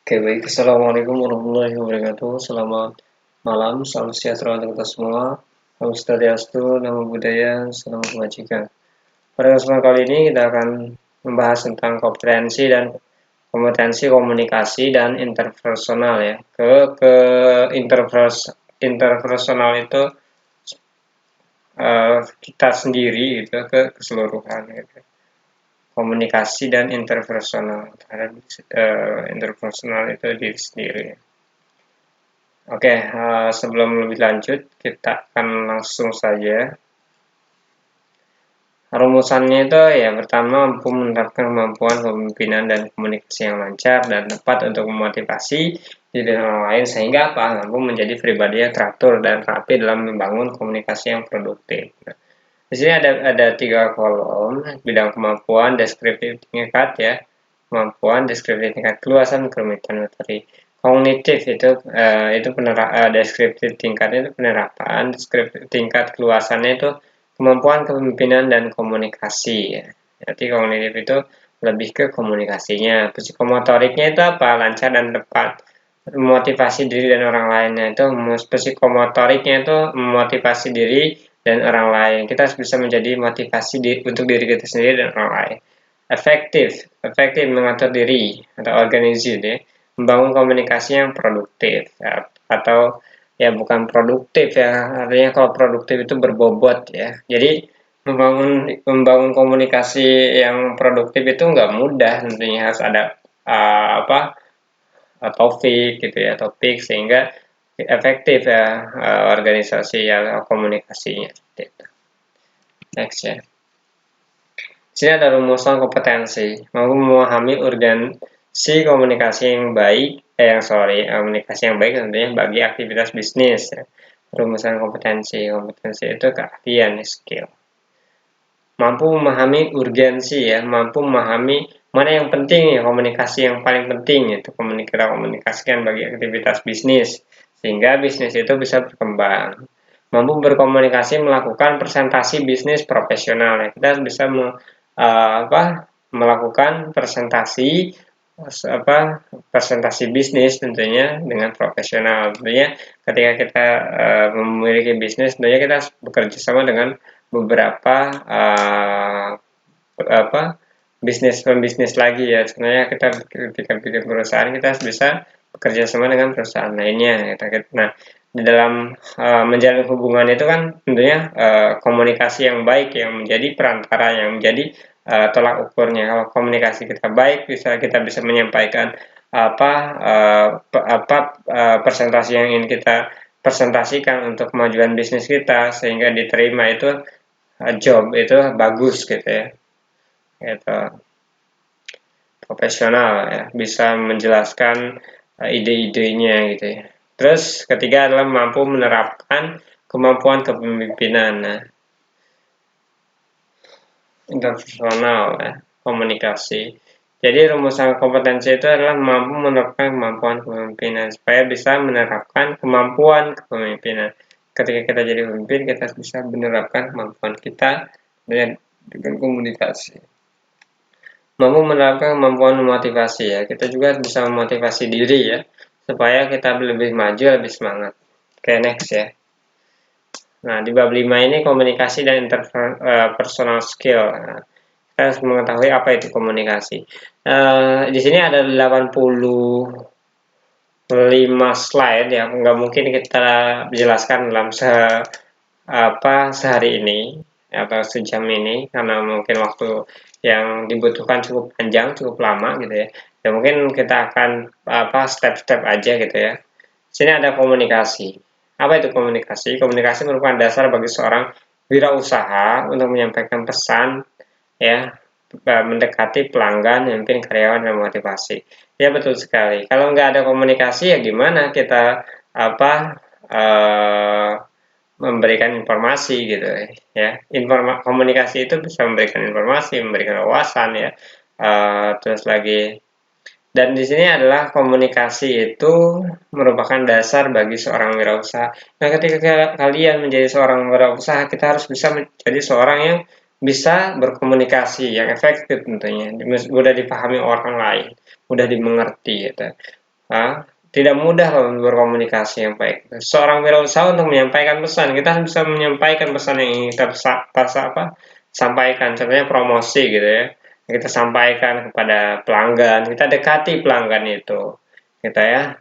Oke, baik. Assalamualaikum warahmatullahi wabarakatuh. Selamat malam, salam sejahtera untuk kita semua. Namo Buddhaya, Namo Buddhaya, Salam Kebajikan. Pada kesempatan kali ini kita akan membahas tentang kompetensi komunikasi dan interpersonal ya. Ke interpersonal itu kita sendiri gitu ke keseluruhan gitu. Komunikasi dan interpersonal terhadap interpersonal itu diri sendiri. Oke, sebelum lebih lanjut kita akan langsung saja. Rumusannya itu ya pertama mampu menerapkan kemampuan kepemimpinan dan komunikasi yang lancar dan tepat untuk memotivasi diri orang lain sehingga mampu menjadi pribadi yang teratur dan rapi dalam membangun komunikasi yang produktif. Nah, di sini ada 3 kolom, bidang kemampuan, deskriptif tingkat ya, kemampuan, deskriptif tingkat keluasan, kerumitan materi. Kognitif itu deskriptif tingkatnya itu penerapan, deskriptif tingkat keluasannya itu kemampuan kepemimpinan dan komunikasi ya. Jadi kognitif itu lebih ke komunikasinya. Psikomotoriknya itu apa? Lancar dan tepat. Memotivasi diri dan orang lainnya itu psikomotoriknya itu memotivasi diri dan orang lain. Kita harus bisa menjadi motivasi untuk diri kita sendiri dan orang lain. Efektif mengatur diri atau organisasi ya. Membangun komunikasi yang produktif ya. Atau ya bukan produktif ya, artinya kalau produktif itu berbobot ya. Jadi membangun komunikasi yang produktif itu nggak mudah, tentunya harus ada topik sehingga efektif ya organisasi ya komunikasinya. Next ya. Di sini ada rumusan kompetensi, mampu memahami urgensi komunikasi yang baik, komunikasi yang baik tentunya bagi aktivitas bisnis. Ya. Rumusan kompetensi itu keahlian, skill. Mampu memahami urgensi ya, mampu memahami mana yang penting ya, komunikasi yang paling penting itu kita komunikasikan bagi aktivitas bisnis sehingga bisnis itu bisa berkembang. Mampu berkomunikasi melakukan presentasi bisnis profesional ya. Kita bisa melakukan presentasi bisnis tentunya dengan profesional. Tentunya ketika kita memiliki bisnis, tentunya kita bekerja sama dengan beberapa pembisnis lagi ya. Sebenarnya kita ketika bikin perusahaan kita bisa bekerja sama dengan perusahaan lainnya. Nah, di dalam menjalin hubungan itu kan tentunya komunikasi yang baik yang menjadi perantara, yang menjadi tolak ukurnya. Kalau komunikasi kita baik, kita bisa menyampaikan presentasi yang ingin kita presentasikan untuk kemajuan bisnis kita sehingga diterima itu job itu bagus gitu ya. Itu profesional ya, bisa menjelaskan ide-idenya gitu ya. Terus ketiga adalah mampu menerapkan kemampuan kepemimpinan. Nah, interpersonal ya, komunikasi. Jadi rumusan kompetensi itu adalah mampu menerapkan kemampuan kepemimpinan supaya bisa menerapkan kemampuan kepemimpinan. Ketika kita jadi pemimpin, kita bisa menerapkan kemampuan kita dengan komunikasi. Mampu menerapkan kemampuan memotivasi ya. Kita juga bisa memotivasi diri ya supaya kita lebih maju, lebih semangat. Oke, next ya. Nah, di bab 5 ini komunikasi dan interpersonal skill. Nah, kita harus mengetahui apa itu komunikasi. Di sini ada 85 slide ya, nggak mungkin kita jelaskan dalam sehari ini atau sejam ini karena mungkin waktu yang dibutuhkan cukup panjang, cukup lama gitu ya. Ya mungkin kita akan step-step aja gitu ya. Di sini ada komunikasi. Apa itu komunikasi? Komunikasi merupakan dasar bagi seorang wirausaha untuk menyampaikan pesan ya, mendekati pelanggan, memimpin karyawan dan motivasi. Ya betul sekali. Kalau nggak ada komunikasi ya gimana kita memberikan informasi gitu ya. Komunikasi itu bisa memberikan informasi, memberikan wawasan ya. Terus lagi dan di sini adalah komunikasi itu merupakan dasar bagi seorang wirausaha. Nah, ketika kalian menjadi seorang wirausaha, kita harus bisa menjadi seorang yang bisa berkomunikasi yang efektif tentunya, mudah dipahami orang lain, mudah dimengerti gitu. tidak mudah berkomunikasi yang baik. Seorang wirausaha untuk menyampaikan pesan, kita harus bisa menyampaikan pesan yang ingin kita sampaikan. Contohnya promosi gitu ya. Kita sampaikan kepada pelanggan, kita dekati pelanggan itu, kita ya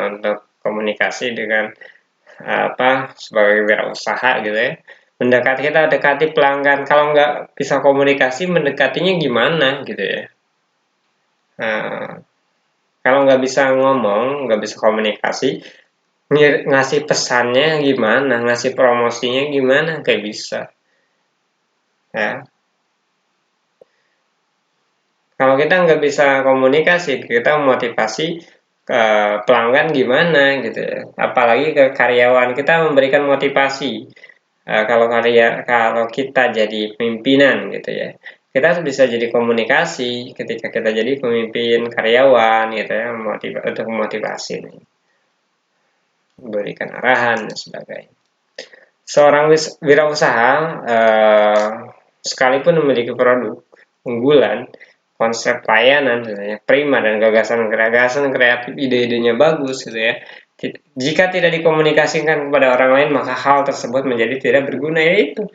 untuk komunikasi dengan sebagai wirausaha gitu ya. Mendekati, kita dekati pelanggan. Kalau nggak bisa komunikasi, mendekatinya gimana gitu ya. Kalau nggak bisa ngomong, nggak bisa komunikasi, ngasih pesannya gimana, ngasih promosinya gimana, kayak bisa. Ya. Kalau kita nggak bisa komunikasi, kita motivasi ke pelanggan gimana gitu ya. Apalagi ke karyawan, kita memberikan motivasi. Kalau kita jadi pimpinan gitu ya, kita harus bisa jadi komunikasi ketika kita jadi pemimpin karyawan gitu ya, untuk memotivasi nih, memberikan arahan dan sebagainya. Seorang wirausaha sekalipun memiliki produk unggulan, konsep layanan prima, dan gagasan kreatif, ide-idenya bagus gitu ya. Jika tidak dikomunikasikan kepada orang lain, maka hal tersebut menjadi tidak berguna. Yaitu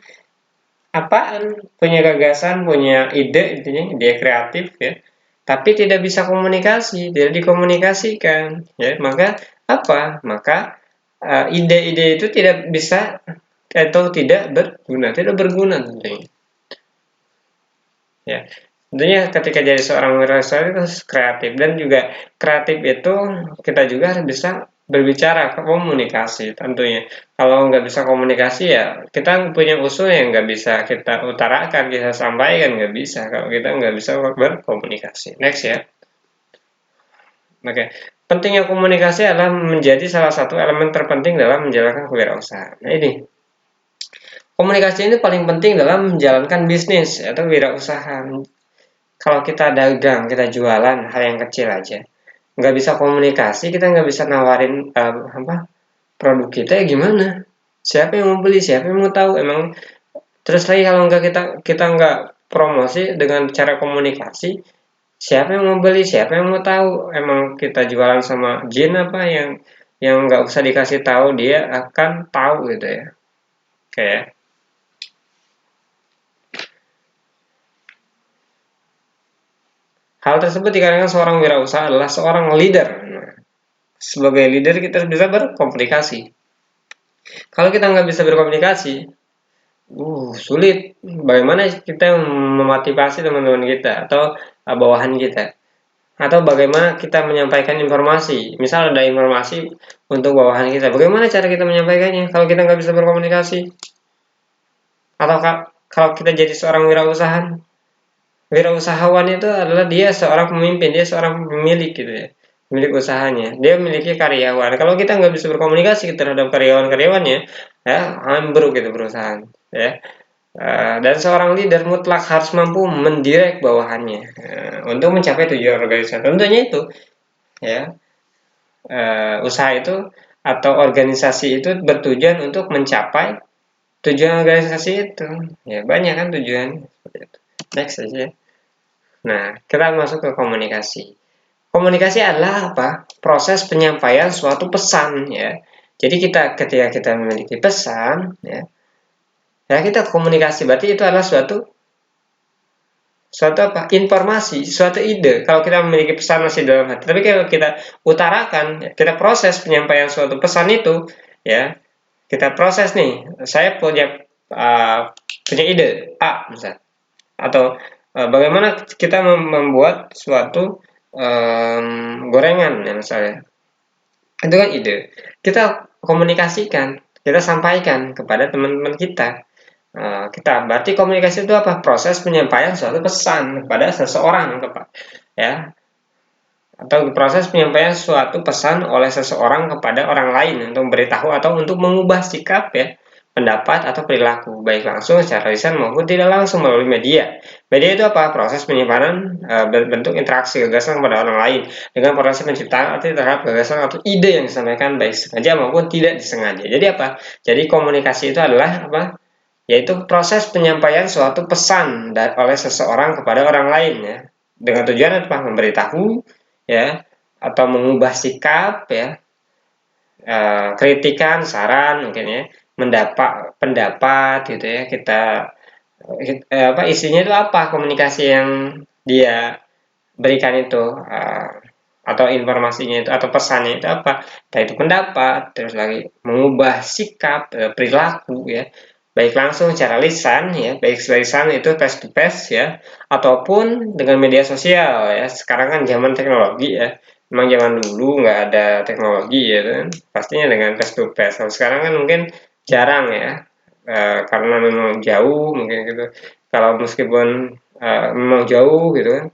apaan, punya gagasan, punya ide, intinya dia kreatif ya, tapi tidak bisa komunikasi, tidak dikomunikasikan ya, maka apa? Maka ide-ide itu tidak bisa atau tidak berguna tentunya. Ya, tentunya ketika jadi seorang wirausaha itu harus kreatif, dan juga kreatif itu kita juga harus bisa berbicara, komunikasi tentunya. Kalau nggak bisa komunikasi ya kita punya usul yang nggak bisa kita utarakan, kita sampaikan, nggak bisa kalau kita nggak bisa berkomunikasi. Next ya. Oke, pentingnya komunikasi adalah menjadi salah satu elemen terpenting dalam menjalankan kewirausahaan. Nah ini, komunikasi ini paling penting dalam menjalankan bisnis atau wirausaha. Kalau kita dagang, kita jualan hal yang kecil aja, nggak bisa komunikasi, kita nggak bisa nawarin produk kita, ya gimana? Siapa yang mau beli? Siapa yang mau tahu? Emang terus lagi kalau kita nggak promosi dengan cara komunikasi, siapa yang mau beli? Siapa yang mau tahu? Emang kita jualan sama jin apa yang nggak usah dikasih tahu dia akan tahu gitu ya? Kayak hal tersebut dikarenakan seorang wirausaha adalah seorang leader. Nah, sebagai leader kita bisa berkomunikasi. Kalau kita nggak bisa berkomunikasi, sulit. Bagaimana kita memotivasi teman-teman kita atau bawahan kita? Atau bagaimana kita menyampaikan informasi? Misal ada informasi untuk bawahan kita, bagaimana cara kita menyampaikannya kalau kita nggak bisa berkomunikasi? Atau kalau kita jadi seorang wirausahawan itu adalah dia seorang pemimpin, dia seorang pemilik gitu ya, milik usahanya, dia memiliki karyawan. Kalau kita nggak bisa berkomunikasi terhadap karyawan-karyawannya, ya ambruk gitu perusahaan ya. Dan seorang leader mutlak harus mampu mendirect bawahannya untuk mencapai tujuan organisasi. Tentunya itu ya, usaha itu atau organisasi itu bertujuan untuk mencapai tujuan organisasi itu. Ya banyak kan tujuan. Next aja. Nah, kita masuk ke komunikasi. Komunikasi adalah apa? Proses penyampaian suatu pesan ya. Jadi ketika kita memiliki pesan ya, kita komunikasi, berarti itu adalah suatu informasi, suatu ide. Kalau kita memiliki pesan masih dalam hati, tapi kalau kita utarakan, kita proses penyampaian suatu pesan itu ya, kita proses nih, saya punya ide A misalnya, atau bagaimana kita membuat suatu gorengan ya misalnya, itu kan ide, kita komunikasikan, kita sampaikan kepada teman-teman kita. Kita berarti komunikasi itu apa? Proses penyampaian suatu pesan kepada seseorang, ya, atau proses penyampaian suatu pesan oleh seseorang kepada orang lain untuk memberitahu atau untuk mengubah sikap ya, pendapat atau perilaku, baik langsung secara lisan maupun tidak langsung melalui media. Media itu apa? Proses penyimpanan bentuk interaksi gagasan kepada orang lain dengan proses penciptaan arti terhadap gagasan atau ide yang disampaikan baik sengaja maupun tidak disengaja. Jadi apa? Jadi komunikasi itu adalah apa? Yaitu proses penyampaian suatu pesan oleh seseorang kepada orang lain ya, dengan tujuan apa? Memberitahu ya, atau mengubah sikap ya, kritikan, saran mungkin ya, mendapat pendapat gitu ya, kita isinya itu apa, komunikasi yang dia berikan itu, atau informasinya itu atau pesannya itu apa, entah itu pendapat, terus lagi mengubah sikap, perilaku ya, baik langsung secara lisan ya, baik secara lisan itu face to face ya, ataupun dengan media sosial ya. Sekarang kan zaman teknologi ya, memang zaman dulu nggak ada teknologi ya kan, pastinya dengan face to face. Kalau sekarang kan mungkin jarang ya, karena memang jauh mungkin gitu. Kalau meskipun memang jauh gitu kan,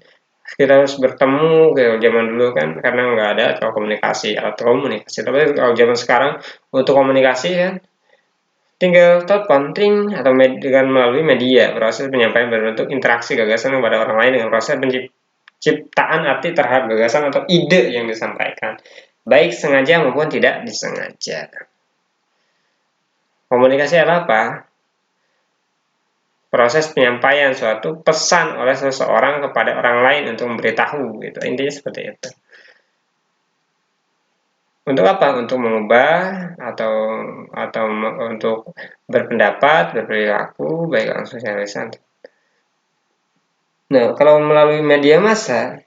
kita harus bertemu kayak zaman dulu kan, karena nggak ada komunikasi atau komunikasi. Tapi kalau zaman sekarang untuk komunikasi kan tinggal telepon ting atau dengan melalui media, proses penyampaian berbentuk interaksi gagasan kepada orang lain dengan proses penciptaan arti terhadap gagasan atau ide yang disampaikan, baik sengaja maupun tidak disengaja. Komunikasi adalah apa? Proses penyampaian suatu pesan oleh seseorang kepada orang lain untuk memberitahu gitu, intinya seperti itu. Untuk apa? Untuk mengubah atau untuk berpendapat, berperilaku baik langsung secara lisan. Nah, kalau melalui media massa,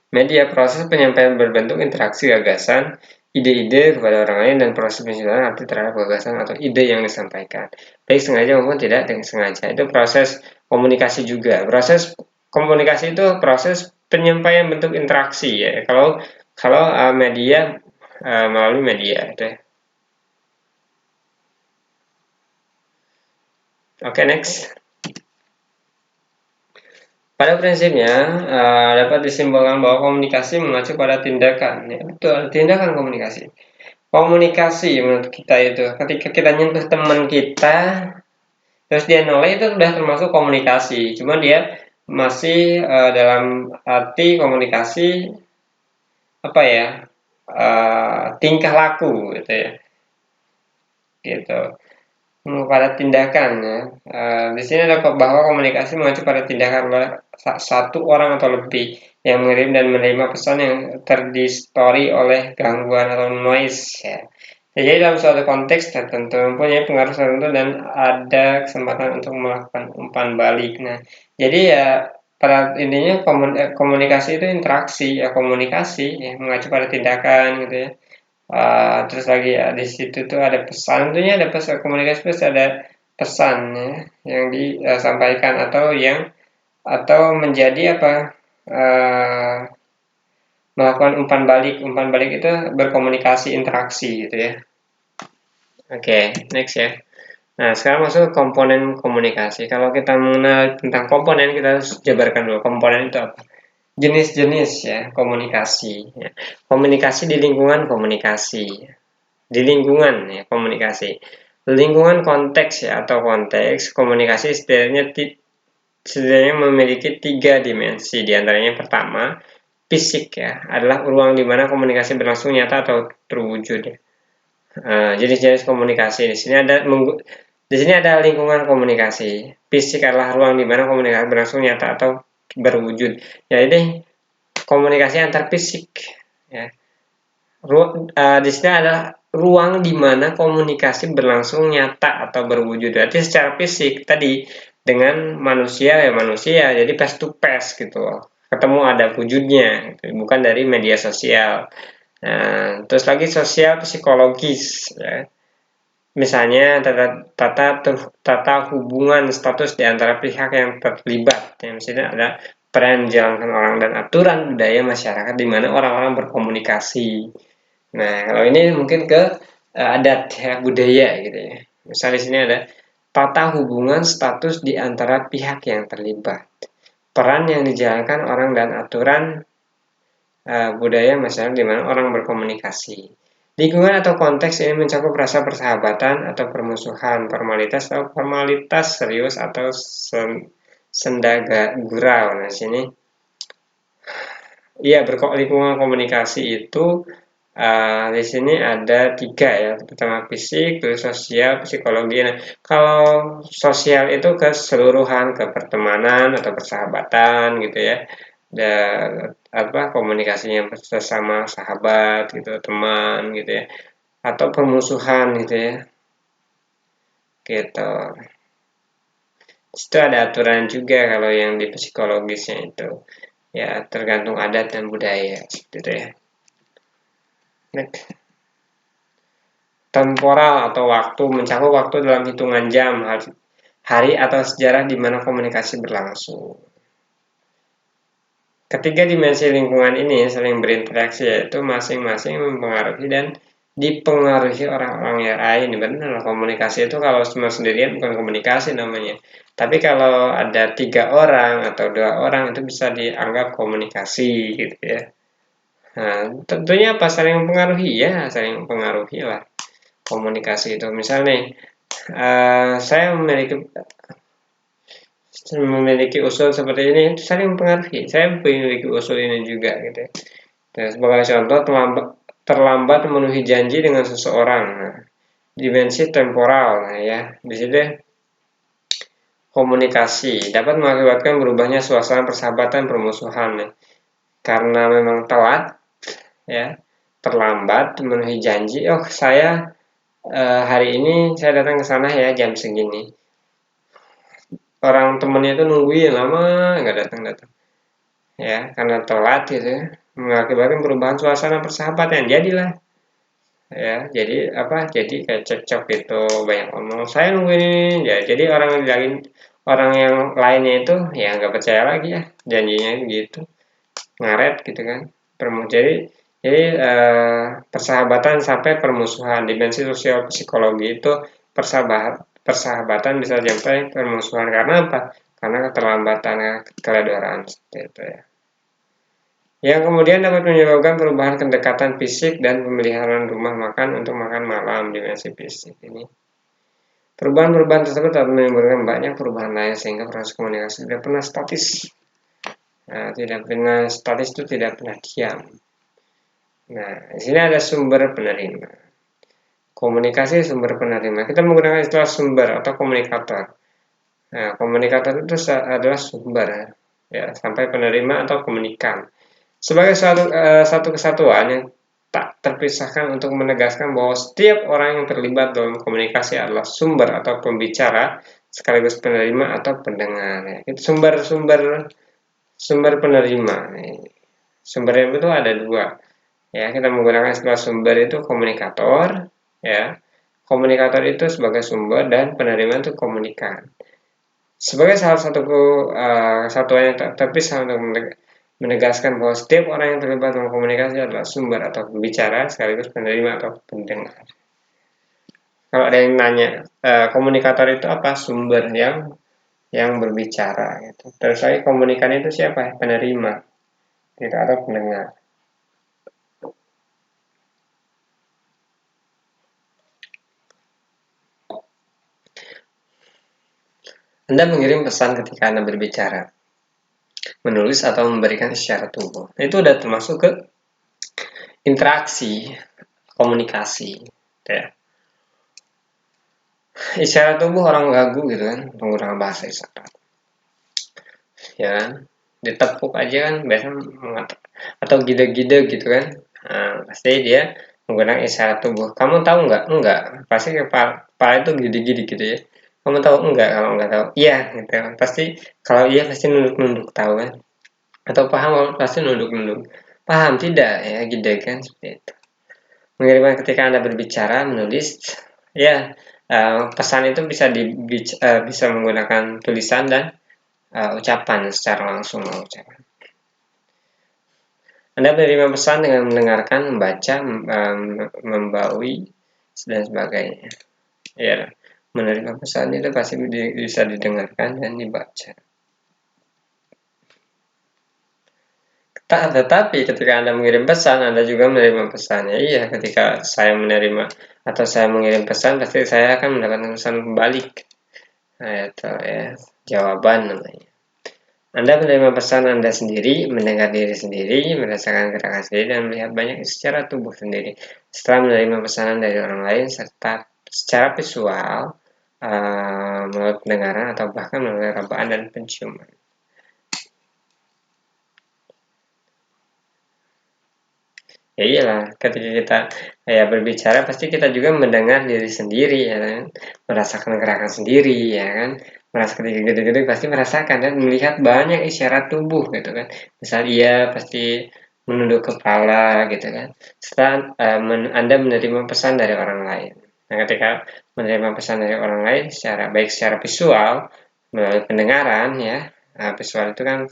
media proses penyampaian berbentuk interaksi gagasan, ide-ide kepada orang lain dan proses penciptaan arti terhadap gagasan atau ide yang disampaikan, baik sengaja maupun tidak dengan sengaja. Itu proses komunikasi juga. Proses komunikasi itu proses penyampaian bentuk interaksi ya. Kalau media melalui media itu ya. Oke, next. Pada prinsipnya, dapat disimpulkan bahwa komunikasi mengacu pada tindakan. Ya, betul, tindakan komunikasi. Komunikasi menurut kita itu, ketika kita nyentuh teman kita, terus dia noleh, itu sudah termasuk komunikasi. Cuma dia masih dalam arti komunikasi apa ya, tingkah laku gitu ya, gitu. Pada tindakan ya. Di sini ada bahwa komunikasi mengacu pada tindakan oleh satu orang atau lebih yang mengirim dan menerima pesan yang terdistori oleh gangguan atau noise ya. Jadi dalam suatu konteks tertentu mempunyai pengaruh tertentu dan ada kesempatan untuk melakukan umpan balik. Nah, jadi ya pada intinya komunikasi itu interaksi ya, komunikasi ya, mengacu pada tindakan gitu ya. Terus lagi ya di situ tuh ada pesan, tentunya ada pesan komunikasi, terus ada pesan ya, yang disampaikan atau menjadi apa, melakukan umpan balik. Umpan balik itu berkomunikasi, interaksi gitu ya. Oke, next ya. Nah, sekarang masuk ke komponen komunikasi. Kalau kita mengenal tentang komponen, kita harus jabarkan dulu komponen itu apa. Jenis-jenis ya komunikasi ya. Komunikasi di lingkungan komunikasi, di lingkungan ya komunikasi, lingkungan konteks ya, atau konteks komunikasi setidaknya memiliki 3 dimensi. Di antaranya pertama, fisik ya, adalah ruang di mana komunikasi berlangsung nyata atau terwujud ya. Jenis-jenis komunikasi di sini ada lingkungan komunikasi. Fisik adalah ruang di mana komunikasi berlangsung nyata atau berwujud. Jadi komunikasi antar fisik ya. Di sini adalah ruang di mana komunikasi berlangsung nyata atau berwujud. Berarti secara fisik tadi dengan manusia ya manusia, jadi face to face gitu loh. Ketemu ada wujudnya, gitu. Bukan dari media sosial. Nah, terus lagi sosial psikologis ya. Misalnya tata hubungan status di antara pihak yang terlibat. Yang misalnya ada peran menjalankan orang dan aturan budaya masyarakat di mana orang-orang berkomunikasi. Nah, kalau ini mungkin ke adat ya, budaya gitu ya. Misal di sini ada tata hubungan status di antara pihak yang terlibat. Peran yang dijalankan orang dan aturan budaya masyarakat di mana orang berkomunikasi. Lingkungan atau konteks ini mencakup rasa persahabatan atau permusuhan, formalitas serius atau sendaga gurau. Nah, sini iya lingkungan komunikasi itu di sini ada 3 ya, pertama fisik, terus sosial, psikologi. Nah, kalau sosial itu keseluruhan, ke pertemanan atau persahabatan gitu ya. Dan komunikasinya sesama sahabat gitu, teman gitu ya, atau permusuhan gitu ya, gitu. Itu ada aturan juga kalau yang di psikologisnya itu, ya tergantung adat dan budaya seperti itu ya. Next. Temporal atau waktu mencakup waktu dalam hitungan jam, hari atau sejarah di mana komunikasi berlangsung. Ketiga dimensi lingkungan ini saling berinteraksi, yaitu masing-masing mempengaruhi dan dipengaruhi orang-orang yang lain. Benar, komunikasi itu kalau cuma sendirian bukan komunikasi namanya. Tapi kalau ada 3 orang atau 2 orang itu bisa dianggap komunikasi gitu ya. Nah, tentunya apa? Saling mempengaruhi ya, saling mempengaruhi lah komunikasi itu. Misalnya nih, saya memiliki usul seperti ini, itu saling mempengaruhi. Saya memiliki usul ini juga gitu ya. Dan sebagai contoh, terlambat memenuhi janji dengan seseorang. Nah, dimensi temporal, nah ya, di situ komunikasi dapat mengakibatkan berubahnya suasana persahabatan permusuhan. Nah, karena memang telat, ya, terlambat memenuhi janji. Oh, saya hari ini saya datang ke sana ya jam segini. Orang temennya itu nungguin lama nggak datang-datang. Ya, karena telat gitu ya, mengakibatkan perubahan suasana persahabatan. Jadilah ya, jadi jadi kayak cekcok gitu, banyak omong saya nungguin ini ya, jadi orang yang lainnya itu ya nggak percaya lagi ya janjinya gitu, ngaret gitu kan. Jadi persahabatan sampai permusuhan, dimensi sosial psikologi itu persahabatan bisa sampai permusuhan karena apa? Karena keterlambatan, keteledoran seperti itu ya. Yang kemudian dapat menyebabkan perubahan kedekatan fisik dan pemeliharaan rumah makan untuk makan malam, dimensi fisik ini. Perubahan-perubahan tersebut dapat menimbulkan banyak perubahan lain sehingga proses komunikasi tidak pernah statis. Nah, tidak pernah statis itu tidak pernah diam. Nah, di sini ada sumber penerima. Komunikasi sumber penerima. Kita menggunakan istilah sumber atau komunikator. Nah, komunikator itu adalah sumber ya, sampai penerima atau komunikan. Sebagai satu kesatuan yang tak terpisahkan untuk menegaskan bahwa setiap orang yang terlibat dalam komunikasi adalah sumber atau pembicara sekaligus penerima atau pendengar. Ya. Itu sumber penerima. Sumber yang itu ada dua. Ya, kita menggunakan istilah sumber itu komunikator, ya. Komunikator itu sebagai sumber dan penerima itu komunikan. Sebagai salah satu satuan yang tak terpisah untuk menegaskan bahwa setiap orang yang terlibat dalam komunikasi adalah sumber atau pembicara sekaligus penerima atau pendengar. Kalau ada yang nanya, komunikator itu apa? Sumber yang berbicara. Gitu. Terus lagi komunikan itu siapa? Penerima, gitu, atau pendengar. Anda mengirim pesan ketika Anda berbicara, menulis atau memberikan isyarat tubuh. Itu udah termasuk ke interaksi, komunikasi. Ya. Isyarat tubuh orang gagu gitu kan, menggunakan bahasa isyarat. Ya kan? Ditepuk aja kan biasanya mengatakan atau gide-gide gitu kan. Nah, pasti dia menggunakan isyarat tubuh. Kamu tahu nggak? Enggak. Pasti kepala itu gede-gede gitu ya. Kamu tahu enggak? Kalau enggak tahu, iya gitu. Pasti kalau iya pasti nunduk-nunduk tahu kan. Atau paham pasti nunduk-nunduk. Paham tidak ya gede kan seperti itu. Mengirimkan ketika Anda berbicara, menulis, ya pesan itu bisa menggunakan tulisan dan ucapan secara langsung mengucapkan. Anda menerima pesan dengan mendengarkan, membaca, membaui, dan sebagainya. Ya, menerima pesan itu pasti bisa didengarkan dan dibaca. Tetapi ketika Anda mengirim pesan, Anda juga menerima pesannya. Iya, ketika saya menerima atau saya mengirim pesan, pasti saya akan mendapatkan pesan balik. Nah, itu ya, jawaban namanya. Anda menerima pesan Anda sendiri, mendengar diri sendiri, merasakan gerakan sendiri, dan melihat banyak secara tubuh sendiri. Setelah menerima pesanan dari orang lain, serta secara visual, melalui pendengaran, atau bahkan melalui rabaan dan penciuman. Ya iyalah, ketika kita berbicara pasti kita juga mendengar diri sendiri ya kan, merasakan gerakan sendiri ya kan, ketika gede-gede pasti merasakan dan melihat banyak isyarat tubuh gitu kan. Misal ia pasti menunduk kepala gitu kan. Setelah Anda menerima pesan dari orang lain. Nah, ketika menerima pesan dari orang lain baik secara visual melalui pendengaran ya. Nah, visual itu kan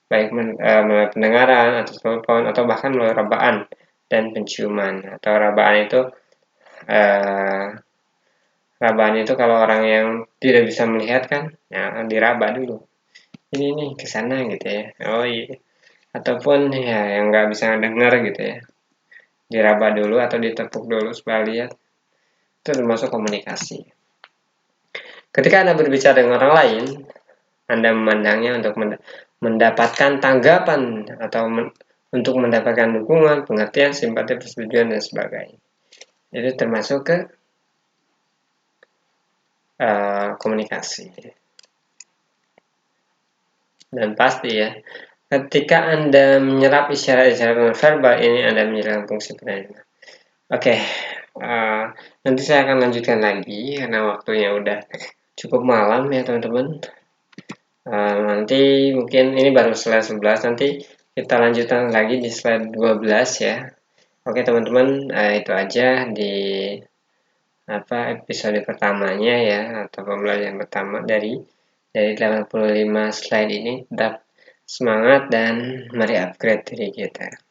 baik melalui pendengaran atau telepon atau bahkan melalui rabaan dan penciuman. Atau eh, rabaan itu kalau orang yang tidak bisa melihat kan ya diraba dulu, ini nih ke sana gitu ya, oh iya, ataupun ya yang nggak bisa dengar gitu ya, diraba dulu atau ditepuk dulu supaya lihat. Itu termasuk komunikasi. Ketika Anda berbicara dengan orang lain, Anda memandangnya untuk mendapatkan tanggapan atau untuk mendapatkan dukungan, pengertian, simpati, persetujuan, dan sebagainya. Itu termasuk ke komunikasi. Dan pasti ya, ketika Anda menyerap isyarat-isyarat nonverbal ini, Anda menjalankan fungsi penerima. Oke, nanti saya akan lanjutkan lagi karena waktunya udah cukup malam ya teman-teman. Nanti mungkin ini baru slide 11, nanti kita lanjutkan lagi di slide 12 ya. Oke teman-teman, itu aja di episode pertamanya ya, atau pembelajaran pertama dari 85 slide ini. Tetap semangat dan mari upgrade diri kita.